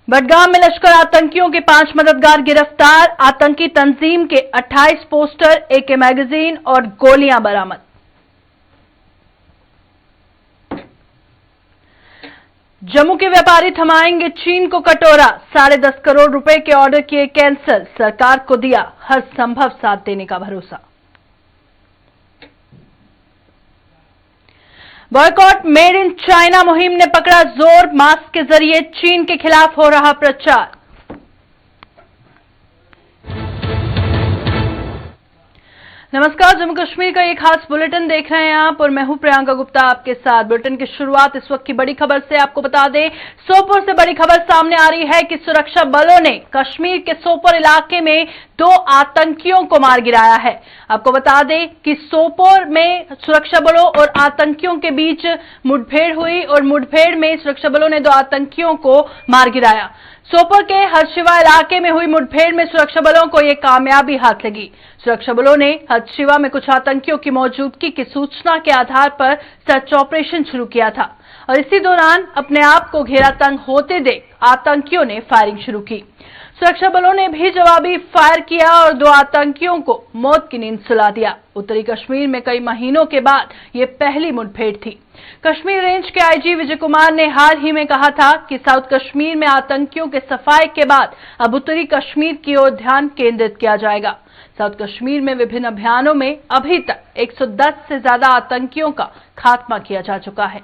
बडगाम में लश्कर आतंकियों के 5 मददगार गिरफ्तार। आतंकी तंजीम के 28 पोस्टर, AK मैगजीन और गोलियां बरामद। जम्मू के व्यापारी थमाएंगे चीन को कटोरा। 10.5 करोड़ रुपए के ऑर्डर किए कैंसिल। सरकार को दिया हर संभव साथ देने का भरोसा। बॉयकॉट मेड इन चाइना मुहिम ने पकड़ा जोर। मास्क के जरिए चीन के खिलाफ हो रहा प्रचार। नमस्कार, जम्मू कश्मीर का एक खास बुलेटिन देख रहे हैं आप और मैं हूं प्रियंका गुप्ता आपके साथ। बुलेटिन की शुरुआत इस वक्त की बड़ी खबर से आपको बता दें। सोपोर से बड़ी खबर सामने आ रही है कि सुरक्षा बलों ने कश्मीर के सोपोर इलाके में 2 आतंकियों को मार गिराया है। आपको बता दें कि सोपोर में सुरक्षा बलों और आतंकियों के बीच मुठभेड़ हुई और मुठभेड़ में सुरक्षा बलों ने 2 आतंकियों को मार गिराया। सोपोर के हरशिवा इलाके में हुई मुठभेड़ में सुरक्षा बलों को यह कामयाबी हाथ लगी। सुरक्षा बलों ने हरशिवा में कुछ आतंकियों की मौजूदगी की सूचना के आधार पर सर्च ऑपरेशन शुरू किया था और इसी दौरान अपने आप को घेरातंग होते देख आतंकियों ने फायरिंग शुरू की। सुरक्षा बलों ने भी जवाबी फायर किया और 2 आतंकियों को मौत की नींद सुला दिया। उत्तरी कश्मीर में कई महीनों के बाद ये पहली मुठभेड़ थी। कश्मीर रेंज के IG विजय कुमार ने हाल ही में कहा था कि साउथ कश्मीर में आतंकियों के सफाये के बाद अब उत्तरी कश्मीर की ओर ध्यान केंद्रित किया जाएगा। साउथ कश्मीर में विभिन्न अभियानों में अभी तक 110 से ज्यादा आतंकियों का खात्मा किया जा चुका है।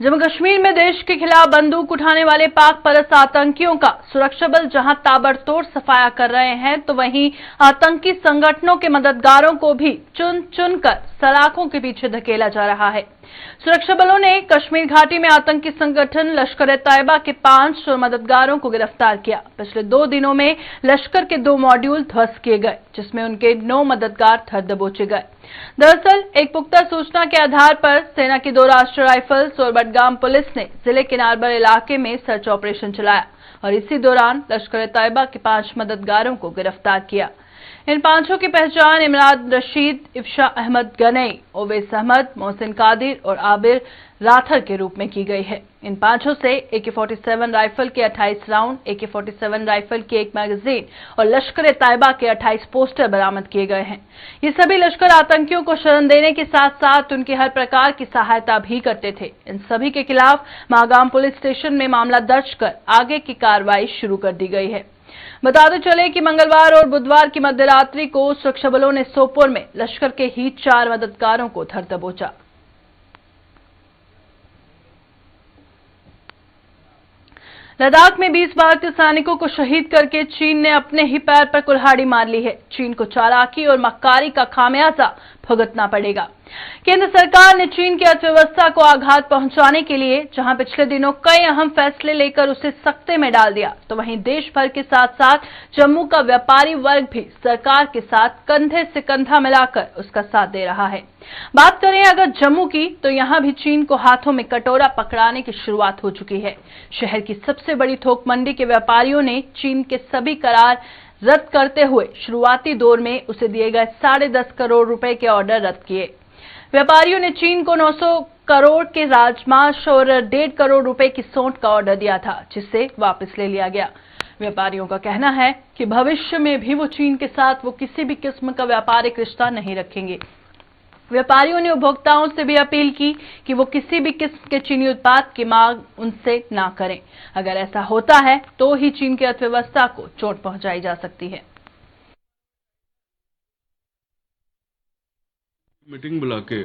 जम्मू कश्मीर में देश के खिलाफ बंदूक उठाने वाले पाक परस्त आतंकियों का सुरक्षा बल जहां ताबड़तोड़ सफाया कर रहे हैं, तो वहीं आतंकी संगठनों के मददगारों को भी चुन चुनकर सलाखों के पीछे धकेला जा रहा है। सुरक्षा बलों ने कश्मीर घाटी में आतंकी संगठन लश्कर-ए-तैयबा के 5 मददगारों को गिरफ्तार किया। पिछले 2 दिनों में लश्कर के 2 मॉड्यूल ध्वस्त किए गए, जिसमें उनके 9 मददगार धर दबोचे गए। दरअसल एक पुख्ता सूचना के आधार पर सेना की 2 राष्ट्रीय राइफल्स और बडगाम पुलिस ने जिले के नारबर इलाके में सर्च ऑपरेशन चलाया और इसी दौरान लश्कर-ए-तैयबा के 5 मददगारों को गिरफ्तार किया। इन 5 की पहचान इमरान रशीद, इफ्शा अहमद गनई, ओवैस अहमद, मोहसिन कादिर और आबिर राथर के रूप में की गई है। इन 5 से AK-47 राइफल के 28 राउंड, AK-47 राइफल की 1 मैगजीन और लश्कर-ए-तैयबा के 28 पोस्टर बरामद किए गए हैं। ये सभी लश्कर आतंकियों को शरण देने के साथ साथ उनकी हर प्रकार की सहायता भी करते थे। इन सभी के खिलाफ मागाम पुलिस स्टेशन में मामला दर्ज कर आगे की कार्रवाई शुरू कर दी गई है। बताते चले कि मंगलवार और बुधवार की मध्यरात्रि को सुरक्षा बलों ने सोपोर में लश्कर के ही 4 मददगारों को धर दबोचा। लद्दाख में 20 भारतीय सैनिकों को शहीद करके चीन ने अपने ही पैर पर कुल्हाड़ी मार ली है। चीन को चालाकी और मक्कारी का खामियाजा भुगतना पड़ेगा। केंद्र सरकार ने चीन की अर्थव्यवस्था को आघात पहुंचाने के लिए जहां पिछले दिनों कई अहम फैसले लेकर उसे सख्ते में डाल दिया, तो वहीं देश भर के साथ साथ जम्मू का व्यापारी वर्ग भी सरकार के साथ कंधे से कंधा मिलाकर उसका साथ दे रहा है। बात करें अगर जम्मू की, तो यहां भी चीन को हाथों में कटोरा पकड़ाने की शुरुआत हो चुकी है। शहर की सबसे बड़ी थोक मंडी के व्यापारियों ने चीन के सभी करार रद्द करते हुए शुरुआती दौर में उसे दिए गए 10.5 करोड़ रुपए के ऑर्डर रद्द किए। व्यापारियों ने चीन को 900 करोड़ के राजमार्श और 1.5 करोड़ रुपए की सोंठ का ऑर्डर दिया था, जिसे वापस ले लिया गया। व्यापारियों का कहना है कि भविष्य में भी वो चीन के साथ वो किसी भी किस्म का व्यापारिक रिश्ता नहीं रखेंगे। व्यापारियों ने उपभोक्ताओं से भी अपील की कि वो किसी भी किस्म के चीनी उत्पाद की मांग उनसे ना करें। अगर ऐसा होता है तो ही चीन की अर्थव्यवस्था को चोट पहुंचाई जा सकती है। मीटिंग बुला के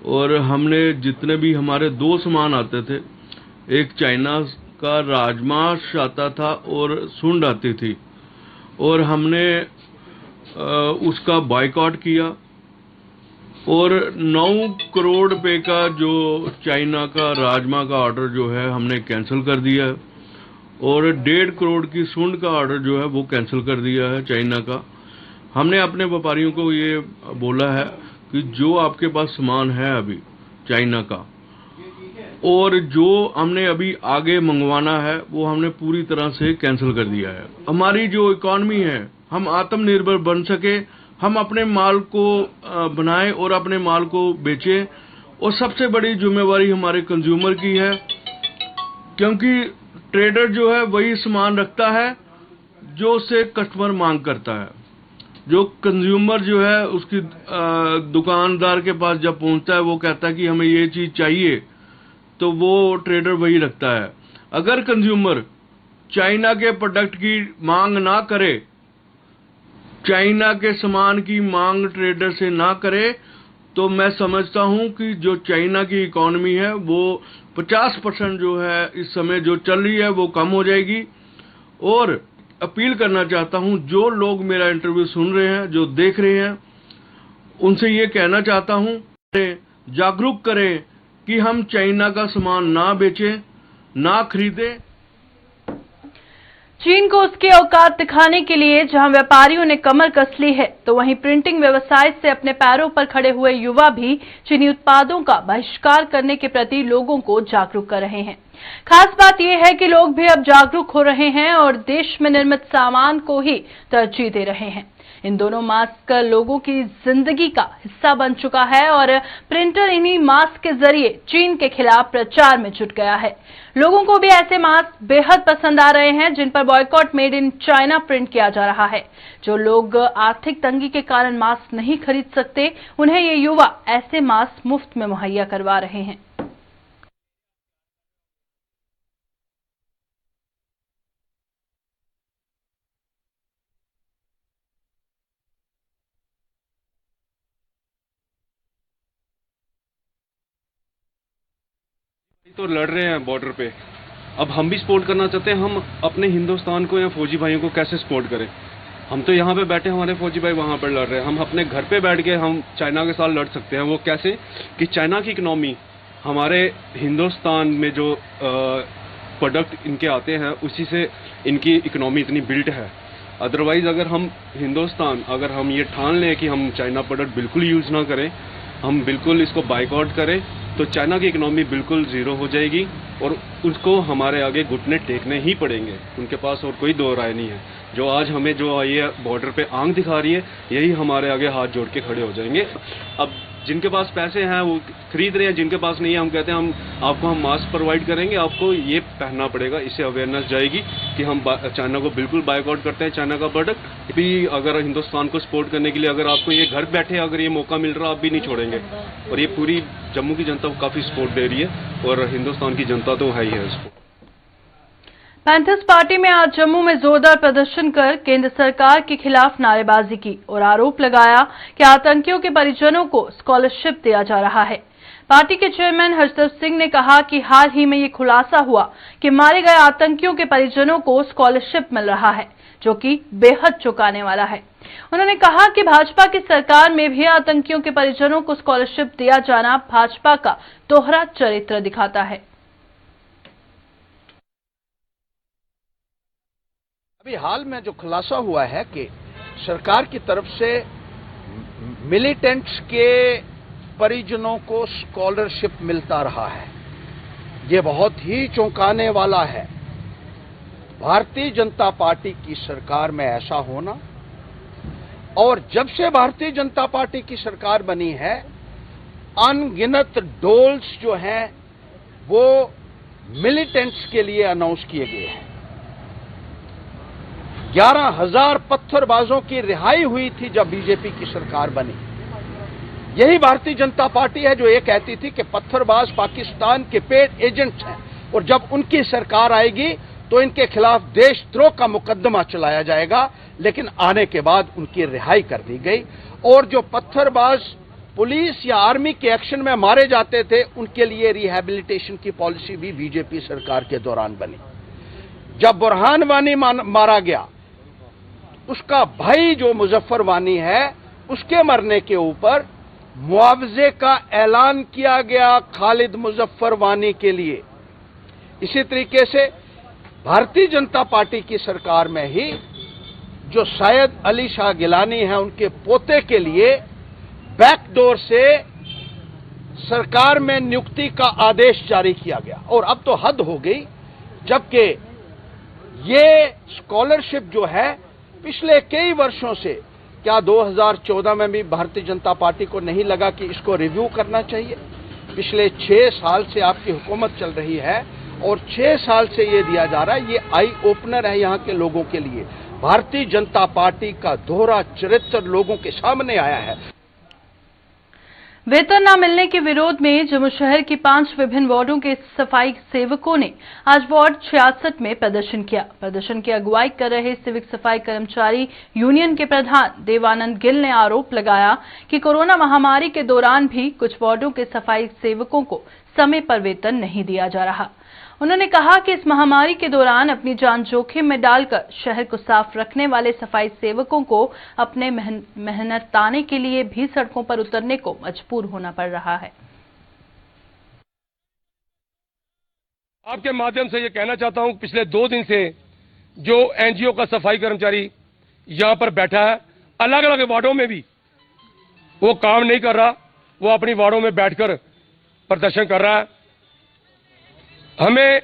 और हमने जितने भी हमारे 2 सामान आते थे, एक चाइना का राजमार्श आता था और सुंड आती थी, और हमने उसका बॉयकॉट किया और 9 करोड़ रुपए का जो चाइना का राजमा का ऑर्डर जो है हमने कैंसिल कर दिया है और 1.5 करोड़ की सुंड का ऑर्डर जो है वो कैंसिल कर दिया है चाइना का। हमने अपने व्यापारियों को ये बोला है कि जो आपके पास सामान है अभी चाइना का और जो हमने अभी आगे मंगवाना है वो हमने पूरी तरह से कैंसिल कर दिया है। हमारी जो इकॉनमी है, हम आत्मनिर्भर बन सके, हम अपने माल को बनाएं और अपने माल को बेचें। और सबसे बड़ी जिम्मेवारी हमारे कंज्यूमर की है, क्योंकि ट्रेडर जो है वही सामान रखता है जो उसे कस्टमर मांग करता है। जो कंज्यूमर जो है उसकी दुकानदार के पास जब पहुंचता है वो कहता है कि हमें ये चीज चाहिए, तो वो ट्रेडर वही रखता है। अगर कंज्यूमर चाइना के प्रोडक्ट की मांग ना करे, चाइना के सामान की मांग ट्रेडर से ना करे, तो मैं समझता हूं कि जो चाइना की इकोनॉमी है वो 50% जो है इस समय जो चल रही है वो कम हो जाएगी। और अपील करना चाहता हूं, जो लोग मेरा इंटरव्यू सुन रहे हैं, जो देख रहे हैं, उनसे ये कहना चाहता हूं, जागरूक करें कि हम चाइना का सामान ना बेचें, ना खरीदें। चीन को उसकी औकात दिखाने के लिए जहां व्यापारियों ने कमर कस ली है, तो वहीं प्रिंटिंग व्यवसाय से अपने पैरों पर खड़े हुए युवा भी चीनी उत्पादों का बहिष्कार करने के प्रति लोगों को जागरूक कर रहे हैं। खास बात यह है कि लोग भी अब जागरूक हो रहे हैं और देश में निर्मित सामान को ही तरजीह दे रहे हैं। इन दोनों मास्क लोगों की जिंदगी का हिस्सा बन चुका है और प्रिंटर इन्हीं मास्क के जरिए चीन के खिलाफ प्रचार में जुट गया है। लोगों को भी ऐसे मास्क बेहद पसंद आ रहे हैं जिन पर boycott made in China print किया जा रहा है। जो लोग आर्थिक तंगी के कारण मास्क नहीं खरीद सकते, उन्हें ये युवा ऐसे मास्क मुफ्त में मुहैया करवा रहे हैं। तो लड़ रहे हैं बॉर्डर पे, अब हम भी सपोर्ट करना चाहते हैं। हम अपने हिंदुस्तान को या फौजी भाइयों को कैसे सपोर्ट करें? हम तो यहाँ पे बैठे, हमारे फौजी भाई वहाँ पर लड़ रहे हैं। हम अपने घर पे बैठ के हम चाइना के साथ लड़ सकते हैं। वो कैसे कि चाइना की इकोनॉमी हमारे हिंदुस्तान में जो प्रोडक्ट इनके आते हैं उसी से इनकी इकोनॉमी इतनी बिल्ट है। अदरवाइज अगर हम हिंदुस्तान अगर हम ये ठान लें कि हम चाइना प्रोडक्ट बिल्कुल यूज़ ना करें, हम बिल्कुल इसको बाइकआउट करें, तो चाइना की इकोनॉमी बिल्कुल ज़ीरो हो जाएगी और उसको हमारे आगे घुटने टेकने ही पड़ेंगे। उनके पास और कोई दो राय नहीं है। जो आज हमें जो ये बॉर्डर पे आंख दिखा रही है, यही हमारे आगे हाथ जोड़ के खड़े हो जाएंगे। अब जिनके पास पैसे हैं वो खरीद रहे हैं, जिनके पास नहीं है हम कहते हैं हम मास्क प्रोवाइड करेंगे, आपको ये पहनना पड़ेगा। इससे अवेयरनेस जाएगी कि हम चाइना को बिल्कुल बाइकआउट करते हैं। चाइना का प्रोडक्ट भी अगर हिंदुस्तान को सपोर्ट करने के लिए अगर आपको ये घर बैठे अगर ये मौका मिल रहा, आप भी नहीं छोड़ेंगे। और ये पूरी जम्मू की जनता को काफ़ी सपोर्ट दे रही है और हिंदुस्तान की जनता तो है ही है इसको। पैंथर्स पार्टी में आज जम्मू में जोरदार प्रदर्शन कर केंद्र सरकार के खिलाफ नारेबाजी की और आरोप लगाया कि आतंकियों के परिजनों को स्कॉलरशिप दिया जा रहा है। पार्टी के चेयरमैन हर्षदेव सिंह ने कहा कि हाल ही में ये खुलासा हुआ कि मारे गए आतंकियों के परिजनों को स्कॉलरशिप मिल रहा है, जो कि बेहद चौंकाने वाला है। उन्होंने कहा कि भाजपा की सरकार में भी आतंकियों के परिजनों को स्कॉलरशिप दिया जाना भाजपा का दोहरा चरित्र दिखाता है। अभी हाल में जो खुलासा हुआ है कि सरकार की तरफ से मिलिटेंट्स के परिजनों को स्कॉलरशिप मिलता रहा है, ये बहुत ही चौंकाने वाला है। भारतीय जनता पार्टी की सरकार में ऐसा होना, और जब से भारतीय जनता पार्टी की सरकार बनी है, अनगिनत डोल्स जो हैं वो मिलिटेंट्स के लिए अनाउंस किए गए हैं। 11,000 पत्थरबाजों की रिहाई हुई थी जब बीजेपी की सरकार बनी। यही भारतीय जनता पार्टी है जो ये कहती थी कि पत्थरबाज पाकिस्तान के पेड एजेंट्स हैं और जब उनकी सरकार आएगी तो इनके खिलाफ देशद्रोह का मुकदमा चलाया जाएगा। लेकिन आने के बाद उनकी रिहाई कर दी गई और जो पत्थरबाज पुलिस या आर्मी के एक्शन में मारे जाते थे उनके लिए रिहैबिलिटेशन की पॉलिसी भी बीजेपी सरकार के दौरान बनी। जब बुरहान वानी मारा गया, उसका भाई जो मुजफ्फर वानी है, उसके मरने के ऊपर मुआवजे का ऐलान किया गया खालिद मुजफ्फर वानी के लिए। इसी तरीके से भारतीय जनता पार्टी की सरकार में ही जो सैयद अली शाह गिलानी है, उनके पोते के लिए बैकडोर से सरकार में नियुक्ति का आदेश जारी किया गया। और अब तो हद हो गई, जबकि ये स्कॉलरशिप जो है पिछले कई वर्षों से क्या 2014 में भी भारतीय जनता पार्टी को नहीं लगा कि इसको रिव्यू करना चाहिए? पिछले 6 साल से आपकी हुकूमत चल रही है और 6 साल से ये दिया जा रहा है, ये आई ओपनर है यहाँ के लोगों के लिए। भारतीय जनता पार्टी का दोहरा चरित्र लोगों के सामने आया है। वेतन न मिलने के विरोध में जम्मू शहर की 5 विभिन्न वार्डों के सफाई सेवकों ने आज वार्ड 66 में प्रदर्शन किया। प्रदर्शन की अगुवाई कर रहे सिविक सफाई कर्मचारी यूनियन के प्रधान देवानंद गिल ने आरोप लगाया कि कोरोना महामारी के दौरान भी कुछ वार्डों के सफाई सेवकों को समय पर वेतन नहीं दिया जा रहा। उन्होंने कहा कि इस महामारी के दौरान अपनी जान जोखिम में डालकर शहर को साफ रखने वाले सफाई सेवकों को अपने मेहनताने के लिए भी सड़कों पर उतरने को मजबूर होना पड़ रहा है। आपके माध्यम से ये कहना चाहता हूं, पिछले 2 दिन से जो एनजीओ का सफाई कर्मचारी यहां पर बैठा है, अलग अलग वार्डों में भी वो काम नहीं कर रहा, वो अपनी वार्डों में बैठकर प्रदर्शन कर रहा है। हमें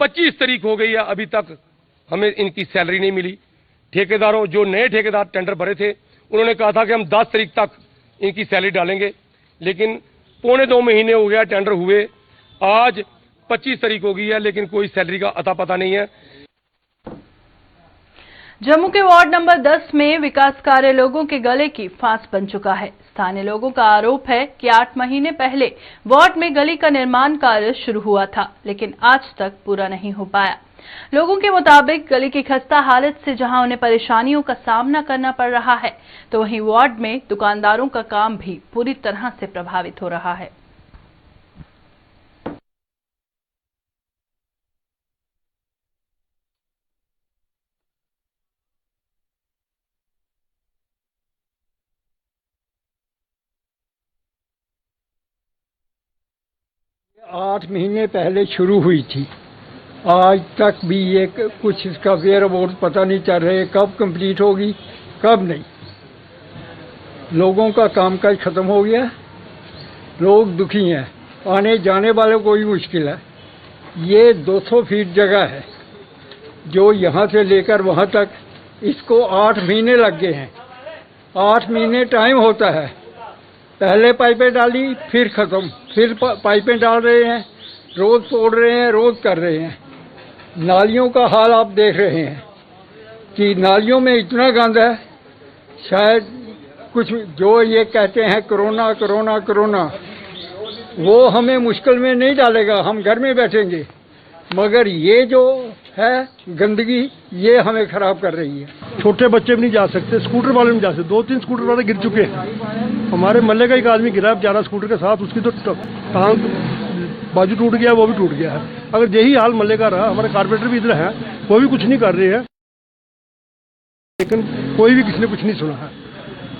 25 तारीख हो गई है, अभी तक हमें इनकी सैलरी नहीं मिली। ठेकेदारों, जो नए ठेकेदार टेंडर भरे थे, उन्होंने कहा था कि हम 10 तारीख तक इनकी सैलरी डालेंगे, लेकिन पौने 2 महीने हो गया टेंडर हुए, आज 25 तारीख हो गई है, लेकिन कोई सैलरी का अता पता नहीं है। जम्मू के वार्ड नंबर 10 में विकास कार्य लोगों के गले की फांस बन चुका है। स्थानीय लोगों का आरोप है कि 8 महीने पहले वार्ड में गली का निर्माण कार्य शुरू हुआ था, लेकिन आज तक पूरा नहीं हो पाया। लोगों के मुताबिक गली की खस्ता हालत से जहां उन्हें परेशानियों का सामना करना पड़ रहा है, तो वहीं वार्ड में दुकानदारों का काम भी पूरी तरह से प्रभावित हो रहा है। आठ महीने पहले शुरू हुई थी, आज तक भी ये कुछ इसका वेयर अबाउट पता नहीं चल रहे, कब कंप्लीट होगी कब नहीं। लोगों का कामकाज खत्म हो गया, लोग दुखी हैं, आने जाने वालों को भी मुश्किल है। ये 200 फीट जगह है जो यहाँ से लेकर वहाँ तक, इसको 8 महीने लग गए हैं। 8 महीने टाइम होता है, पहले पाइपें डाली फिर खत्म, फिर पाइपें डाल रहे हैं, रोज तोड़ रहे हैं, रोज कर रहे हैं। नालियों का हाल आप देख रहे हैं कि नालियों में इतना गंद है, शायद कुछ जो ये कहते हैं कोरोना कोरोना कोरोना, वो हमें मुश्किल में नहीं डालेगा, हम घर में बैठेंगे, मगर ये जो है गंदगी ये हमें खराब कर रही है। छोटे बच्चे भी नहीं जा सकते, स्कूटर वाले नहीं जा सकते। 2-3 स्कूटर वाले गिर चुके हैं। हमारे मोहल्ले का एक आदमी गिरा बेचारा स्कूटर के साथ, उसकी तो टांग बाजू टूट गया, वो भी टूट गया है। अगर यही हाल मोहल्ले का रहा, हमारे कारपोरेटर भी इधर हैं, वो भी कुछ नहीं कर रहे हैं, लेकिन कोई भी किसी ने कुछ नहीं सुना है।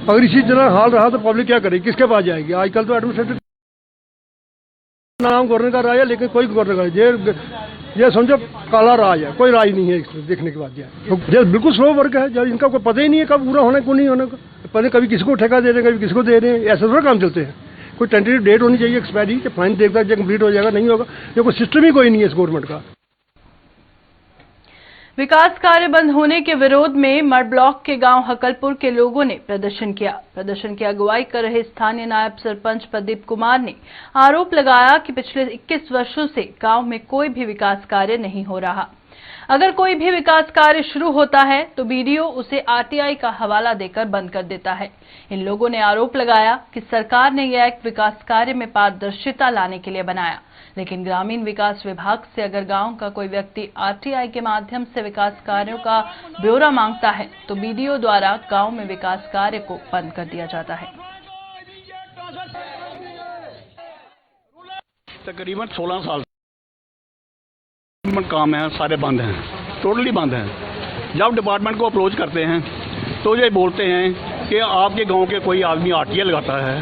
अगर इसी तरह हाल रहा तो पब्लिक क्या करेगी, किसके पास जाएगी? आजकल तो एडमिनिस्ट्रेटिव नाम गवर्नर का राज है, लेकिन कोई गवर्नर का ये समझो काला राज है, कोई राज नहीं है इसमें देखने के बाद। ये बिल्कुल स्लो वर्क है, जब इनका कोई पता ही नहीं है कब पूरा होना है को नहीं होने का। पहले कभी किसी को ठेका दे रहे हैं, कभी किसी को दे रहे हैं, ऐसे थोड़ा काम चलते हैं। कोई टेंटेटिव डेट होनी चाहिए एक्सपायरी कि फाइन देखता है कंप्लीट हो जाएगा, नहीं होगा। ये कोई सिस्टम ही कोई नहीं है इस गवर्नमेंट का। विकास कार्य बंद होने के विरोध में मड़ ब्लॉक के गांव हकलपुर के लोगों ने प्रदर्शन किया। प्रदर्शन की अगुवाई कर रहे स्थानीय नायब सरपंच प्रदीप कुमार ने आरोप लगाया कि पिछले 21 वर्षों से गांव में कोई भी विकास कार्य नहीं हो रहा। अगर कोई भी विकास कार्य शुरू होता है तो बीडीओ उसे आरटीआई का हवाला देकर बंद कर देता है। इन लोगों ने आरोप लगाया कि सरकार ने यह एक्ट विकास कार्य में पारदर्शिता लाने के लिए बनाया, लेकिन ग्रामीण विकास विभाग से अगर गांव का कोई व्यक्ति आरटीआई के माध्यम से विकास कार्यों का ब्यौरा मांगता है तो बीडीओ द्वारा गांव में विकास कार्य को बंद कर दिया जाता है। तकरीबन 16 साल काम है, सारे बंद हैं, टोटली बंद हैं। जब डिपार्टमेंट को अप्रोच करते हैं तो ये बोलते हैं कि आपके गांव के कोई आदमी आरटीआई लगाता है।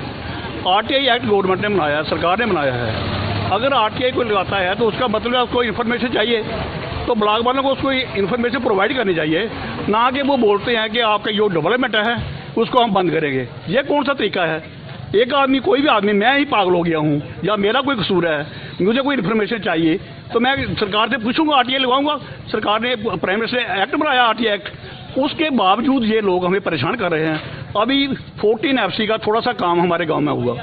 आरटीआई एक्ट गवर्नमेंट ने बनाया है, सरकार ने बनाया है। अगर आरटीआई कोई लगाता है तो उसका मतलब आपको इन्फॉर्मेशन चाहिए, तो ब्लॉक वालों को उसको इन्फॉर्मेशन प्रोवाइड करनी चाहिए, ना कि वो बोलते हैं कि आपका जो डेवलपमेंट है उसको हम बंद करेंगे। ये कौन सा तरीका है? एक आदमी, कोई भी आदमी, मैं ही पागल हो गया हूँ या मेरा कोई कसूर है, मुझे कोई इन्फॉर्मेशन चाहिए तो मैं सरकार से पूछूंगा, आरटीआई लगाऊंगा। सरकार ने प्राइम मिनिस्टर एक्ट बनाया आरटीआई एक्ट, उसके बावजूद ये लोग हमें परेशान कर रहे हैं। अभी 14 FC का थोड़ा सा काम हमारे गांव में हुआ,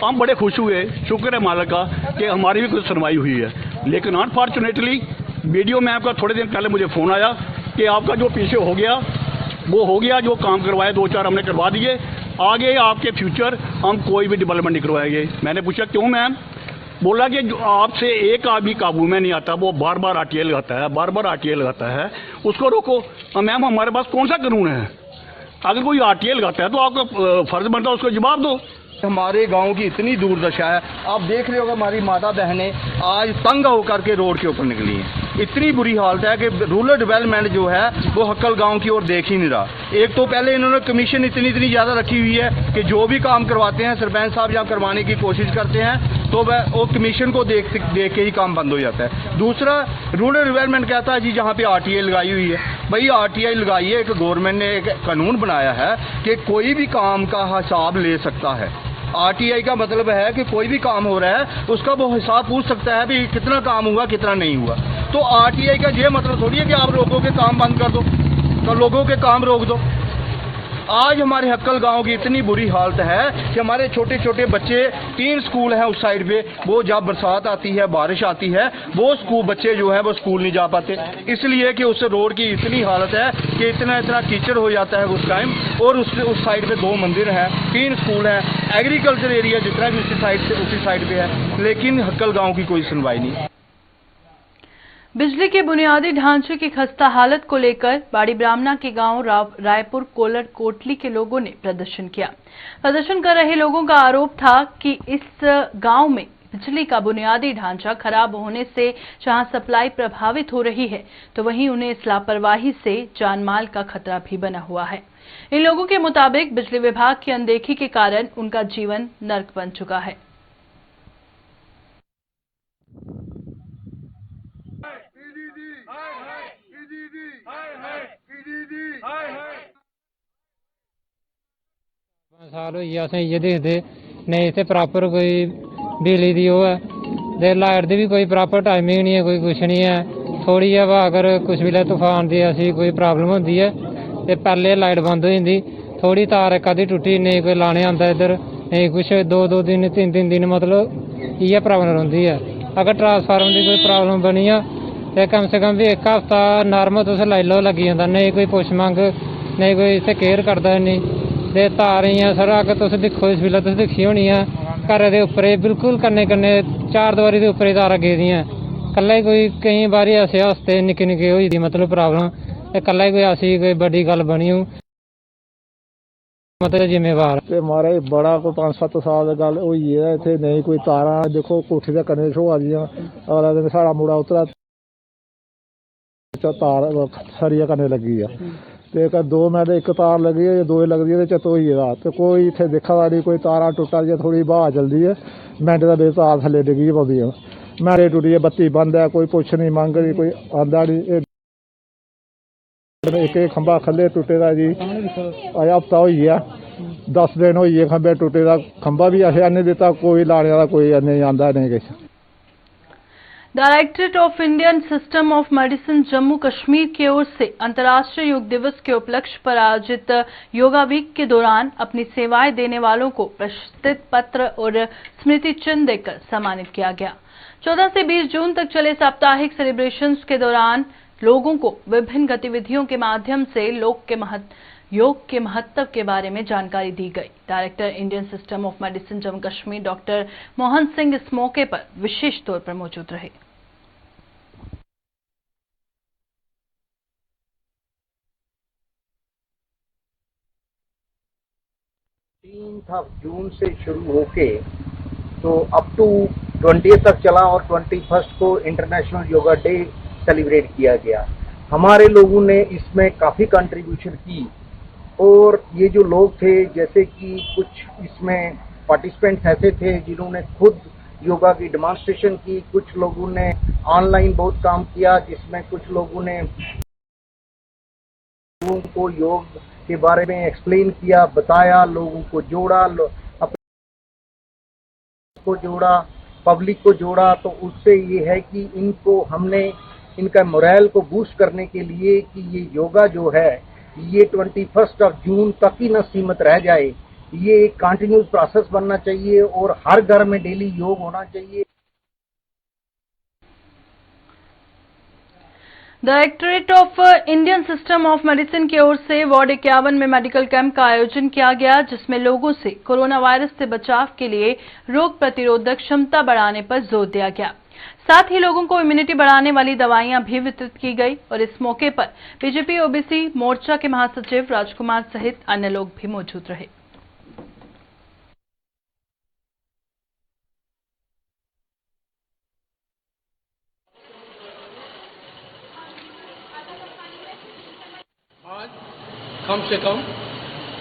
हम बड़े खुश हुए, शुक्र है मालिक का कि हमारी भी कुछ सुनवाई हुई है। लेकिन अनफॉर्चुनेटली वीडियो में आपका थोड़े दिन पहले मुझे फ़ोन आया कि आपका जो पीछे हो गया वो हो गया, जो काम करवाए 2-4 हमने करवा दिए, आगे आपके फ्यूचर हम कोई भी डेवलपमेंट नहीं करवाएंगे। मैंने पूछा क्यों मैम? बोला कि जो आपसे एक आदमी काबू में नहीं आता, वो बार बार RTA लगाता है, बार बार RTA लगाता है, उसको रोको। मैम हमारे पास कौन सा कानून है? अगर कोई RTA लगाता है तो आपका फर्ज बनता है उसको जवाब दो। हमारे गांव की इतनी दुर्दशा है, आप देख रहे हो हमारी माता बहनें आज तंग होकर के रोड के ऊपर निकली हैं। इतनी बुरी हालत है कि रूरल डेवलपमेंट जो है वो हक्कल गांव की ओर देख ही नहीं रहा। एक तो पहले इन्होंने कमीशन इतनी ज़्यादा रखी हुई है कि जो भी काम करवाते हैं सरपंच साहब जहाँ करवाने की कोशिश करते हैं तो वह वो कमीशन को देख के ही काम बंद हो जाता है। दूसरा, रूरल डेवलपमेंट कहता है जी जहाँ पे RTA लगाई हुई है, भाई RTA लगाई है, एक गवर्नमेंट ने एक कानून बनाया है कि कोई भी काम का हिसाब ले सकता है। RTA का मतलब है कि कोई भी काम हो रहा है उसका वो हिसाब पूछ सकता है भी कितना काम हुआ कितना नहीं हुआ। तो RTA का ये मतलब थोड़ी है कि आप लोगों के काम बंद कर दो, तो लोगों के काम रोक दो। आज हमारे हक्कल गांव की इतनी बुरी हालत है कि हमारे छोटे छोटे बच्चे, 3 स्कूल हैं उस साइड पे, वो जब बरसात आती है, बारिश आती है, वो स्कूल बच्चे जो है वो स्कूल नहीं जा पाते, इसलिए कि उस रोड की इतनी हालत है कि इतना कीचड़ हो जाता है उस टाइम। और उस साइड पे 2 मंदिर हैं, 3 स्कूल हैं, एग्रीकल्चर एरिया जितना भी उसी साइड पे है, लेकिन हक्कल गाँव की कोई सुनवाई नहीं। बिजली के बुनियादी ढांचे की खस्ता हालत को लेकर बाड़ी ब्राह्मणा के गांव रायपुर कोलर कोटली के लोगों ने प्रदर्शन किया। प्रदर्शन कर रहे लोगों का आरोप था कि इस गांव में बिजली का बुनियादी ढांचा खराब होने से जहां सप्लाई प्रभावित हो रही है तो वहीं उन्हें इस लापरवाही से जानमाल का खतरा भी बना हुआ है। इन लोगों के मुताबिक बिजली विभाग की अनदेखी के कारण उनका जीवन नर्क बन चुका है। साल होई असें इ'यै दिखदे नेईं इत्थै प्रॉपर कोई बिजली दी ओह् है ते लाइट दी भी कोई प्रॉपर टाइमिंग नहीं है, कोई कुछ नहीं है। थोड़ी हवा अगर कुछ बेल्लै तूफान दी ऐसी कोई प्रॉब्लम होंदी है ते पैह्ले लाइट बंद हो जंदी, थोड़ी तार इक अद्धी टुट्टी, नेईं कोई लाने आंदा इद्धर, नेईं कुछ 2-2 दिन 3-3 दिन मतलब इ'यै प्रॉब्लम रौंह्दी है। अगर ट्रांसफार्मर दी कोई प्रॉब्लम बनी आ ते कम से कम भी 1 हफ्ता नॉर्मल तुस लाई लैओ लग्गी जंदा, नेईं कोई पुछ मंग, नेईं कोई इत्थै केयर करदा नहीं। ते तार इ'यां सर अगर तुस दिक्खो इस बेल्लै तुस दिक्खी होनी है घरै दे उप्परे बिल्कुल कन्नै 4 दवारी दे उप्परे तारां गेदियां। कल्ला ही कोई केईं बारी ऐसे हफ्ते निक्के होई दी मतलब प्रॉब्लम, ते कल्ला ही कोई ऐसी कोई बड्डी गल्ल बनी हो मतलब जिम्मेवार ते महाराज बड़ा कोई 5-7 साल गल होई है इत्थै नहीं कोई तारां देखो कोठी दे कन्नै शोआ दियां। अगला दिन साढ़ा मुड़ा उतरा तार सरिया कन्नै लगी है ते 2 मिंट 1 तार लगी है, 2 लगदी है ते चत होई गेदा ते कोई इत्थै दिक्खा दा नहीं। कोई तारां टुट्टा दियां, थोड़ी ब्हाऽ चलदी है, मिंट दे बिच तार थल्ले डिग्गी पौंदी है, मैरे टुट्टी है, बत्ती बंद है, कोई पुछ नहीं मंग नहीं, कोई आंदा नहीं। एक खंभा खल्ले टुटे दा जी अजें हफ्ता होई गया, 10 दिन होई गे खंभे टुटे दा, खंभा भी असें नहीं दित्ता, कोई लाने वाला कोई नहीं आंदा नहीं किश। Directorate of Indian system of medicine Jammu Kashmir की ओर से अंतर्राष्ट्रीय योग दिवस के उपलक्ष्य पर आयोजित योगा वीक के दौरान अपनी सेवाएं देने वालों को प्रशस्ति पत्र और स्मृति चिन्ह देकर सम्मानित किया गया। 14 से 20 जून तक चले साप्ताहिक सेलिब्रेशंस के दौरान लोगों को विभिन्न गतिविधियों के माध्यम से योग के महत्व के बारे में जानकारी दी गई। Director Indian system of medicine Jammu Kashmir doctor Mohan Singh इस मौके पर विशेष तौर पर मौजूद रहे। 3 जून से शुरू होके तो अप टू 20 तक चला और 21 को इंटरनेशनल योगा डे सेलिब्रेट किया गया। हमारे लोगों ने इसमें काफ़ी कंट्रीब्यूशन की और ये जो लोग थे जैसे कि कुछ इसमें पार्टिसिपेंट्स ऐसे थे जिन्होंने खुद योगा की डेमोन्स्ट्रेशन की, कुछ लोगों ने ऑनलाइन बहुत काम किया, जिसमें कुछ लोगों ने लोगों को योग के बारे में एक्सप्लेन किया, बताया, लोगों को जोड़ा, को जोड़ा, पब्लिक को जोड़ा। तो उससे ये है कि इनको हमने इनका मोरल को बूस्ट करने के लिए कि ये योगा जो है ये 21 जून तक ही न सीमित रह जाए, ये एक कंटिन्यूस प्रोसेस बनना चाहिए और हर घर में डेली योग होना चाहिए। Directorate of Indian system of medicine की ओर से वार्ड 51 में मेडिकल कैंप का आयोजन किया गया, जिसमें लोगों से कोरोना वायरस से बचाव के लिए रोग प्रतिरोधक क्षमता बढ़ाने पर जोर दिया गया। साथ ही लोगों को इम्यूनिटी बढ़ाने वाली दवाइयां भी वितरित की गई और इस मौके पर बीजेपी ओबीसी मोर्चा के महासचिव राजकुमार सहित अन्य लोग भी मौजूद रहे। आज कम से कम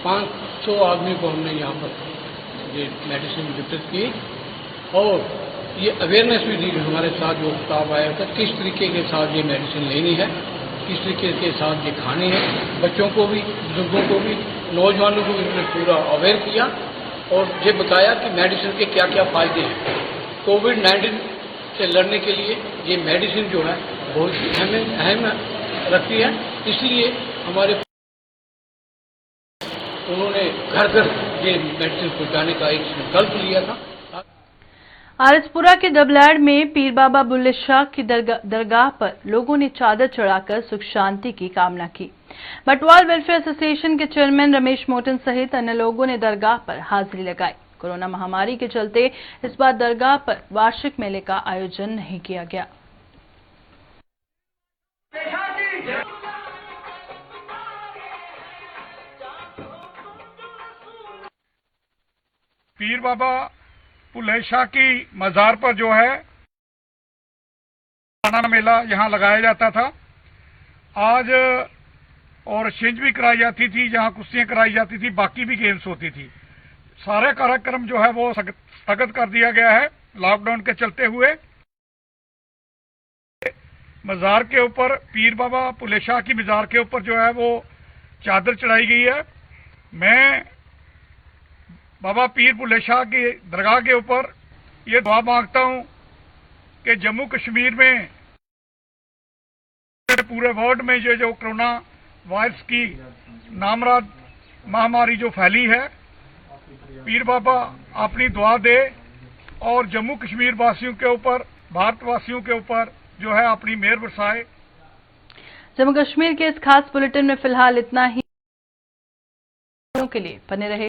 500 आदमी को हमने यहाँ पर ये मेडिसिन वितरित की और ये अवेयरनेस भी दी हमारे साथ जो स्टाफ आया था किस तरीके के साथ ये मेडिसिन लेनी है, किस तरीके के साथ ये खानी है। बच्चों को भी, बुजुर्गों को भी, नौजवानों को भी हमने पूरा अवेयर किया और ये बताया कि मेडिसिन के क्या क्या फायदे हैं। कोविड-19 से लड़ने के लिए ये मेडिसिन जो है बहुत अहम रखती है, इसलिए हमारे उन्होंने घर घर ये मेडिसिन पहुंचाने का एक संकल्प लिया था। आरएसपुरा के डबलैड में पीर बाबा बुल्ले शाह की दरगाह पर लोगों ने चादर चढ़ाकर सुख शांति की कामना की। बटवाल वेलफेयर एसोसिएशन के चेयरमैन रमेश मोटन सहित अन्य लोगों ने दरगाह पर हाजिरी लगाई। कोरोना महामारी के चलते इस बार दरगाह पर वार्षिक मेले का आयोजन नहीं किया गया। पीर बाबा बुल्ले शाह की मजार पर जो है सालाना मेला यहाँ लगाया जाता था। आज और छिंज भी कराई जाती थी, जहाँ कुश्तियाँ कराई जाती थी, बाकी भी गेम्स होती थी। सारे कार्यक्रम जो है वो स्थगित कर दिया गया है लॉकडाउन के चलते हुए। मजार के ऊपर पीर बाबा बुल्ले शाह की मजार के ऊपर जो है वो चादर चढ़ाई गई है। मैं बाबा पीर बुल्ले शाह की दरगाह के ऊपर ये दुआ मांगता हूं कि जम्मू कश्मीर में पूरे वर्ल्ड में जो कोरोना वायरस की नामराद महामारी जो फैली है, पीर बाबा अपनी दुआ दे और जम्मू कश्मीर वासियों के ऊपर, भारतवासियों के ऊपर जो है अपनी मेहर बरसाए। जम्मू कश्मीर के इस खास बुलेटिन में फिलहाल इतना ही। के लिए बने रहे।